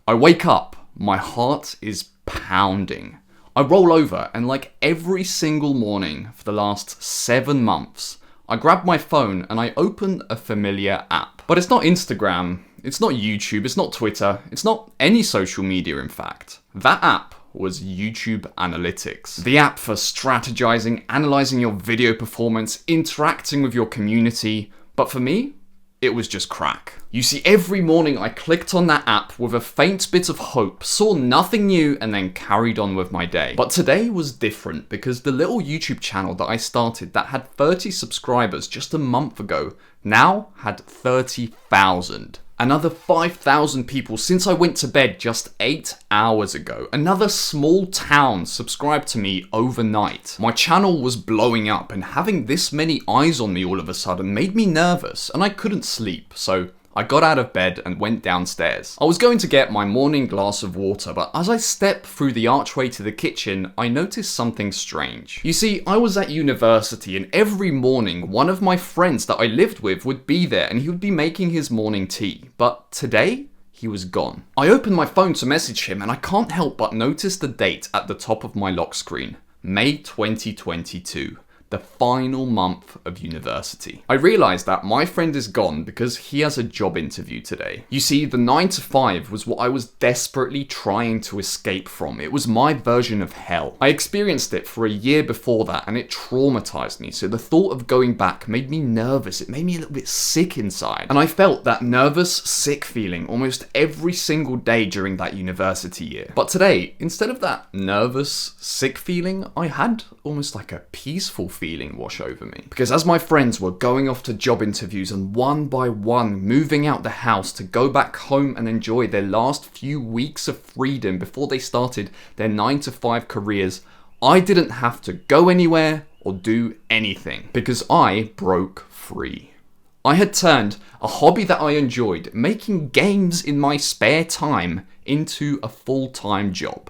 I wake up, my heart is pounding. I roll over and like every single morning for the last 7 months, I grab my phone and I open a familiar app. But it's not Instagram, it's not YouTube, it's not Twitter, it's not any social media in fact. That app was YouTube Analytics. The app for strategizing, analyzing your video performance, interacting with your community. But for me, it was just crack. You see, every morning I clicked on that app with a faint bit of hope, saw nothing new, and then carried on with my day. But today was different because the little YouTube channel that I started that had 30 subscribers just a month ago now had 30,000. Another 5,000 people since I went to bed just 8 hours ago. Another small town subscribed to me overnight. My channel was blowing up, and having this many eyes on me all of a sudden made me nervous, and I couldn't sleep, so I got out of bed and went downstairs. I was going to get my morning glass of water, but as I stepped through the archway to the kitchen, I noticed something strange. You see, I was at university, and every morning one of my friends that I lived with would be there and he would be making his morning tea. But today, he was gone. I opened my phone to message him and I can't help but notice the date at the top of my lock screen. May 2022. The final month of university. I realized that my friend is gone because he has a job interview today. You see, the 9 to 5 was what I was desperately trying to escape from. It was my version of hell. I experienced it for a year before that and it traumatized me. So the thought of going back made me nervous. It made me a little bit sick inside. And I felt that nervous, sick feeling almost every single day during that university year. But today, instead of that nervous, sick feeling, I had almost like a peaceful feeling wash over me. Because as my friends were going off to job interviews and one by one moving out the house to go back home and enjoy their last few weeks of freedom before they started their 9 to 5 careers, I didn't have to go anywhere or do anything because I broke free. I had turned a hobby that I enjoyed, making games in my spare time, into a full-time job.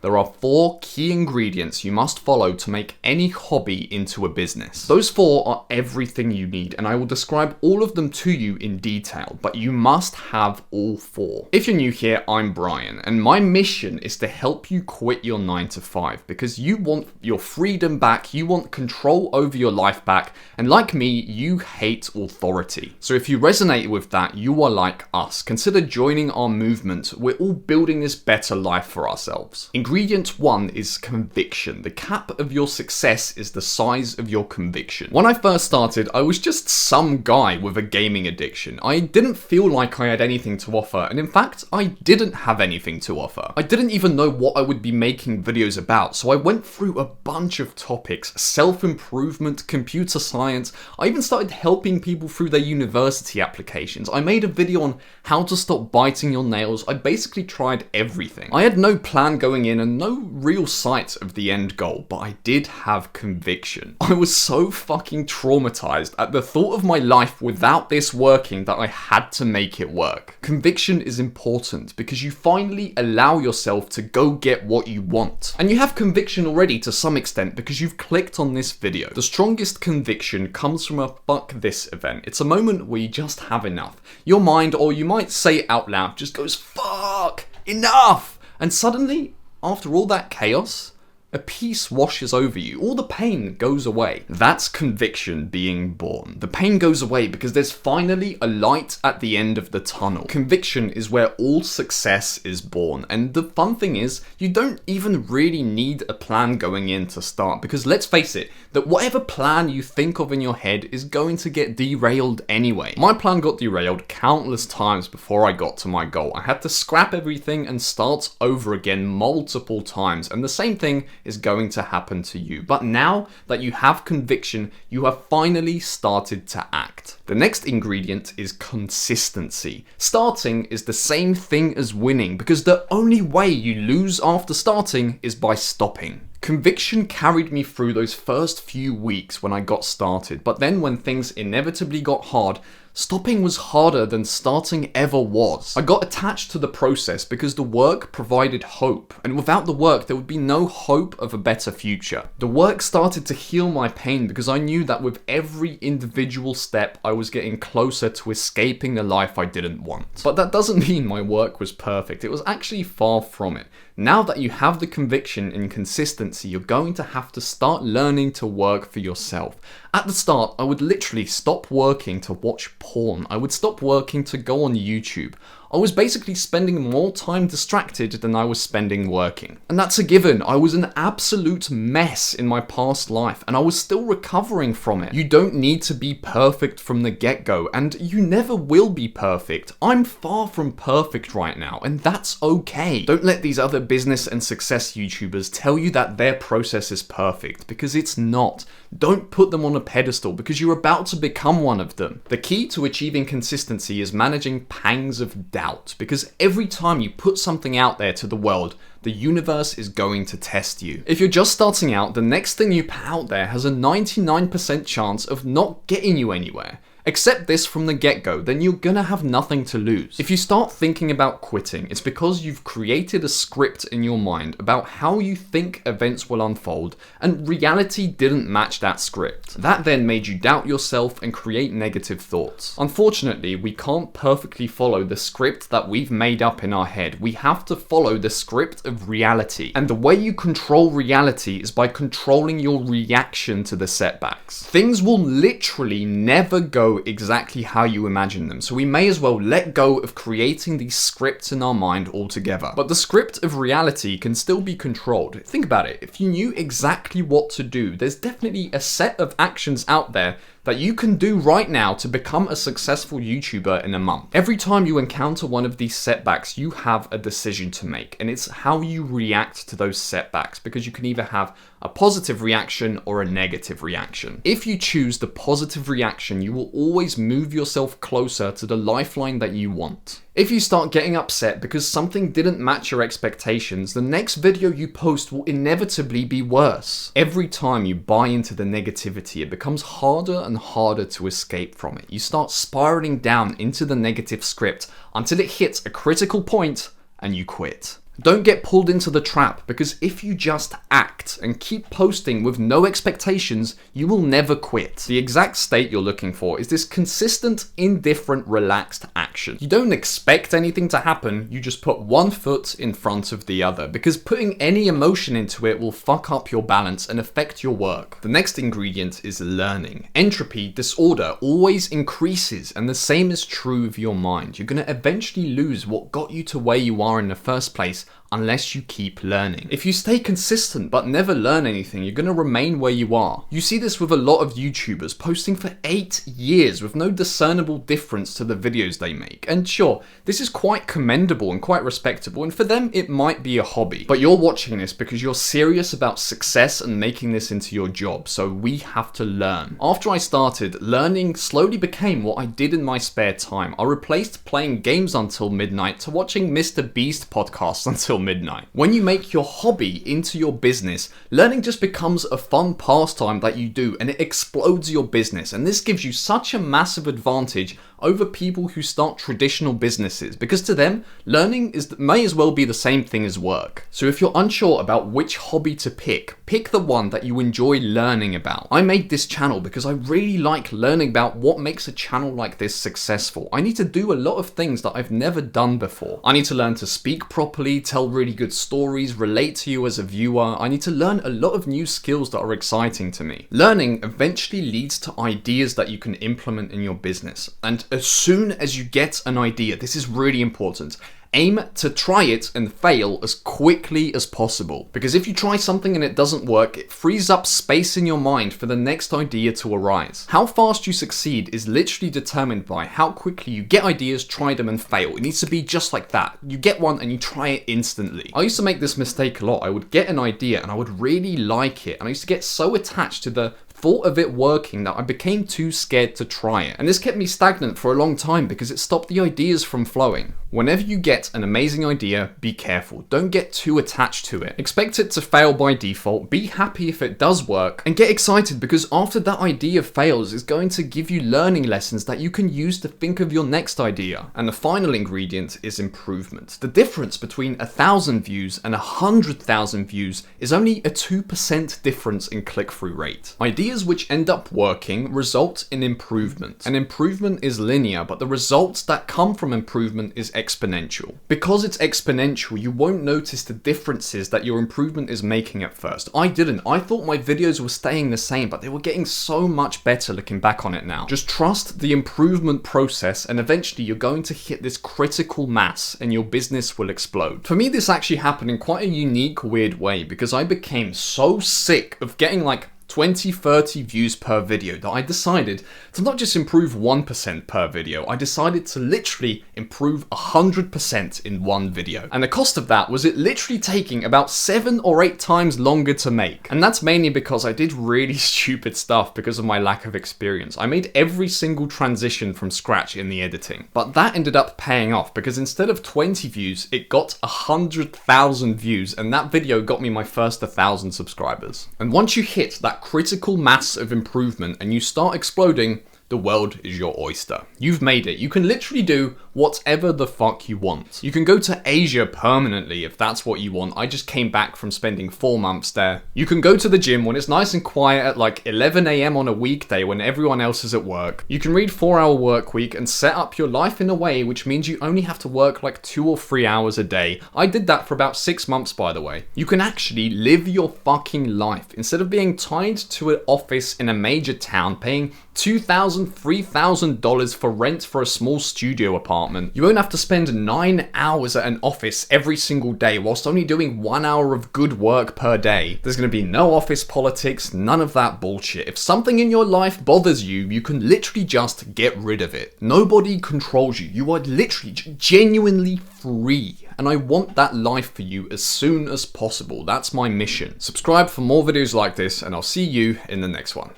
There are 4 key ingredients you must follow to make any hobby into a business. Those 4 are everything you need, and I will describe all of them to you in detail, but you must have all 4. If you're new here, I'm Brian, and my mission is to help you quit your 9 to 5 because you want your freedom back, you want control over your life back, and like me, you hate authority. So if you resonate with that, you are like us. Consider joining our movement. We're all building this better life for ourselves. Ingredient 1 is conviction. The cap of your success is the size of your conviction. When I first started, I was just some guy with a gaming addiction. I didn't feel like I had anything to offer, and in fact, I didn't have anything to offer. I didn't even know what I would be making videos about, so I went through a bunch of topics: self-improvement, computer science. I even started helping people through their university applications. I made a video on how to stop biting your nails. I basically tried everything. I had no plan going in and no real sight of the end goal, but I did have conviction. I was so fucking traumatized at the thought of my life without this working that I had to make it work. Conviction is important because you finally allow yourself to go get what you want. And you have conviction already to some extent because you've clicked on this video. The strongest conviction comes from a fuck this event. It's a moment where you just have enough. Your mind, or you might say it out loud, just goes, fuck, enough! And suddenly, after all that chaos, a peace washes over you. All the pain goes away. That's conviction being born. The pain goes away because there's finally a light at the end of the tunnel. Conviction is where all success is born. And the fun thing is, you don't even really need a plan going in to start, because let's face it, that whatever plan you think of in your head is going to get derailed anyway. My plan got derailed countless times before I got to my goal. I had to scrap everything and start over again multiple times, and the same thing is going to happen to you. But now that you have conviction, you have finally started to act. The next ingredient is consistency. Starting is the same thing as winning, because the only way you lose after starting is by stopping. Conviction carried me through those first few weeks when I got started, but then when things inevitably got hard, Stopping was harder than starting ever was. I got attached to the process because the work provided hope, and without the work there would be no hope of a better future. The work started to heal my pain because I knew that with every individual step I was getting closer to escaping the life I didn't want. But that doesn't mean my work was perfect. It was actually far from it. Now that you have the conviction and consistency, you're going to have to start learning to work for yourself. At the start, I would literally stop working to watch porn. I would stop working to go on YouTube. I was basically spending more time distracted than I was spending working. And that's a given. I was an absolute mess in my past life, and I was still recovering from it. You don't need to be perfect from the get-go, and you never will be perfect. I'm far from perfect right now, and that's okay. Don't let these other business and success YouTubers tell you that their process is perfect, because it's not. Don't put them on a pedestal, because you're about to become one of them. The key to achieving consistency is managing pangs of doubt, because every time you put something out there to the world, the universe is going to test you. If you're just starting out, the next thing you put out there has a 99% chance of not getting you anywhere. Accept this from the get-go, then you're gonna have nothing to lose. If you start thinking about quitting, it's because you've created a script in your mind about how you think events will unfold, and reality didn't match that script. That then made you doubt yourself and create negative thoughts. Unfortunately, we can't perfectly follow the script that we've made up in our head. We have to follow the script of reality. And the way you control reality is by controlling your reaction to the setbacks. Things will literally never go exactly how you imagine them, so we may as well let go of creating these scripts in our mind altogether. But the script of reality can still be controlled. Think about it. If you knew exactly what to do, there's definitely a set of actions out there that you can do right now to become a successful YouTuber in a month. Every time you encounter one of these setbacks, you have a decision to make, and it's how you react to those setbacks, because you can either have a positive reaction or a negative reaction. If you choose the positive reaction, you will always move yourself closer to the lifeline that you want. If you start getting upset because something didn't match your expectations, the next video you post will inevitably be worse. Every time you buy into the negativity, it becomes harder and harder to escape from it. You start spiraling down into the negative script until it hits a critical point and you quit. Don't get pulled into the trap, because if you just act and keep posting with no expectations, you will never quit. The exact state you're looking for is this consistent, indifferent, relaxed action. You don't expect anything to happen, you just put one foot in front of the other, because putting any emotion into it will fuck up your balance and affect your work. The next ingredient is learning. Entropy, disorder, always increases, and the same is true of your mind. You're going to eventually lose what got you to where you are in the first place unless you keep learning. If you stay consistent but never learn anything, you're going to remain where you are. You see this with a lot of YouTubers posting for 8 years with no discernible difference to the videos they make. And sure, this is quite commendable and quite respectable, and for them it might be a hobby. But you're watching this because you're serious about success and making this into your job, so we have to learn. After I started, learning slowly became what I did in my spare time. I replaced playing games until midnight to watching Mr. Beast podcasts until midnight. When you make your hobby into your business, learning just becomes a fun pastime that you do, and it explodes your business. And this gives you such a massive advantage over people who start traditional businesses, because to them, learning may as well be the same thing as work. So if you're unsure about which hobby to pick the one that you enjoy learning about. I made this channel because I really like learning about what makes a channel like this successful. I need to do a lot of things that I've never done before. I need to learn to speak properly, tell really good stories, relate to you as a viewer. I need to learn a lot of new skills that are exciting to me. Learning eventually leads to ideas that you can implement in your business. And as soon as you get an idea, this is really important, aim to try it and fail as quickly as possible. Because if you try something and it doesn't work, it frees up space in your mind for the next idea to arise. How fast you succeed is literally determined by how quickly you get ideas, try them and fail. It needs to be just like that. You get one and you try it instantly. I used to make this mistake a lot. I would get an idea and I would really like it, and I used to get so attached to the thought of it working that I became too scared to try it. And this kept me stagnant for a long time because it stopped the ideas from flowing. Whenever you get an amazing idea, be careful. Don't get too attached to it. Expect it to fail by default, be happy if it does work, and get excited because after that idea fails, it's going to give you learning lessons that you can use to think of your next idea. And the final ingredient is improvement. The difference between 1,000 views and 100,000 views is only a 2% difference in click-through rate. Ideas which end up working result in improvement. And improvement is linear, but the results that come from improvement is exponential. Because it's exponential, you won't notice the differences that your improvement is making at first. I didn't. I thought my videos were staying the same, but they were getting so much better looking back on it now. Just trust the improvement process and eventually you're going to hit this critical mass and your business will explode. For me, this actually happened in quite a unique, weird way because I became so sick of getting like 20, 30 views per video that I decided to not just improve 1% per video, I decided to literally improve 100% in one video. And the cost of that was it literally taking about 7 or 8 times longer to make. And that's mainly because I did really stupid stuff because of my lack of experience. I made every single transition from scratch in the editing. But that ended up paying off because instead of 20 views, it got 100,000 views and that video got me my first 1,000 subscribers. And once you hit that critical mass of improvement and you start exploding, the world is your oyster. You've made it. You can literally do whatever the fuck you want. You can go to Asia permanently if that's what you want. I just came back from spending 4 months there. You can go to the gym when it's nice and quiet at like 11 AM on a weekday when everyone else is at work. You can read 4-hour work week and set up your life in a way which means you only have to work like 2 or 3 hours a day. I did that for about 6 months, by the way. You can actually live your fucking life instead of being tied to an office in a major town paying $2,000, $3,000 for rent for a small studio apartment. You won't have to spend 9 hours at an office every single day whilst only doing 1 hour of good work per day. There's going to be no office politics, none of that bullshit. If something in your life bothers you, you can literally just get rid of it. Nobody controls you. You are literally genuinely free. And I want that life for you as soon as possible. That's my mission. Subscribe for more videos like this and I'll see you in the next one.